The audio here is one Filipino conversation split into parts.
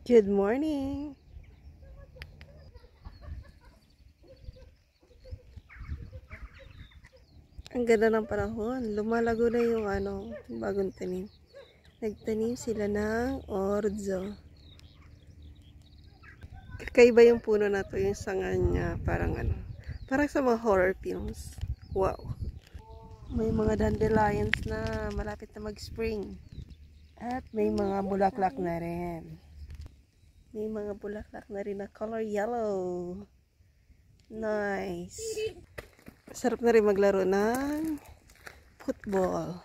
Good morning! Ang ganda ng panahon. Lumalago na yung bagong tanim. Nagtanim sila ng orzo. Kakaiba yung puno na to, yung sanga niya. Parang sa mga horror films. Wow! May mga dandelions na malapit na mag-spring. At may mga bulaklak na rin. May mga bulaklak na rin na color yellow. Nice! Sarap na rin maglaro ng football.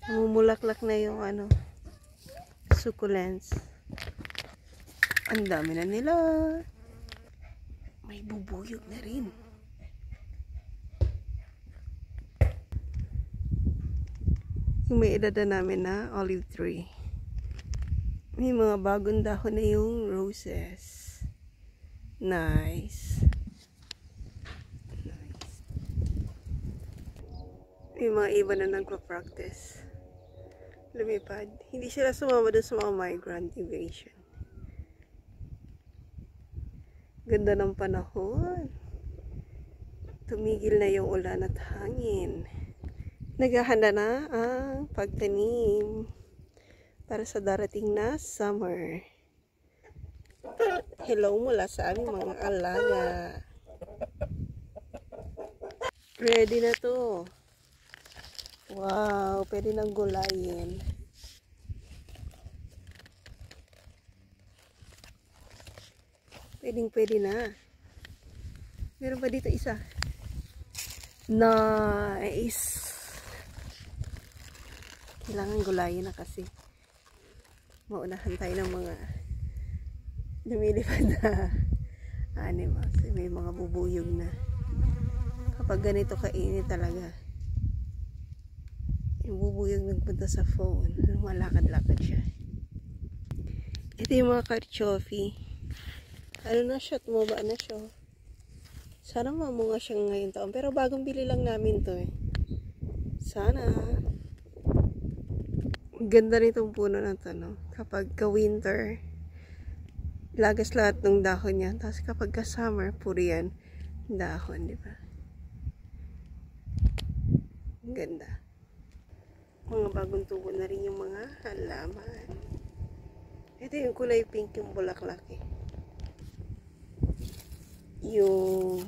Namumulaklak na yung succulents. Ang dami na nila. May bubuyog na rin. Yung may edad na namin na olive tree. May mga bagong dahon na yung roses. Nice. May mga iba na nagpa-practice. Lumipad. Hindi sila sumama doon sa mga migrant evasion. Ganda ng panahon. Tumigil na yung ulan at hangin. Naghahanda na ang pagtanim para sa darating na summer. Hello mula sa aming mga alaga. Ready na to. Wow, pwede nang gulayin. Pwede na. Meron pa dito isa. Nice. Kailangan gulayin na kasi. Maunahan tayo ng mga lumilipad na animals. May mga bubuyog na. Kapag ganito kainit talaga. Yung bubuyog nagpunta sa phone. Malakad-lakad siya. Ito yung mga karchofi. Na siya? Tumaba na siya. Sana mamunga siya ngayong taon. Pero bagong bili lang namin to eh. Sana. Ganda nitong puno na to, no? Kapag ka-winter, lagas lahat ng dahon niya. Tapos kapag ka-summer, puro yan dahon, di ba? Ganda. Mga bagong tubo na rin yung mga halaman. Ito yung kulay pink yung bulaklak eh. Yung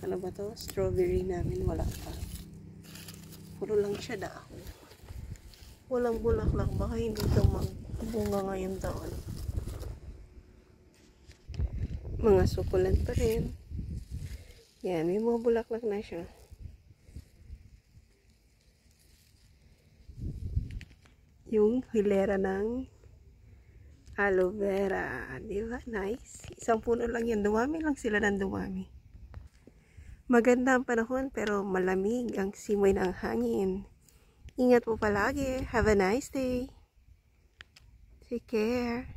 ano ba to? Strawberry namin wala pa. Puro lang siya dahon. Walang bulaklak. Baka hindi ito magbunga ngayong taon. Mga succulent pa rin. Yan, may mga bulaklak na siya. Yung hilera ng aloe vera. Diba? Nice. Isang puno lang yan. Dumami lang sila ng dumami. Maganda ang panahon pero malamig ang simoy ng hangin. Ingat po palagi. Have a nice day. Take care.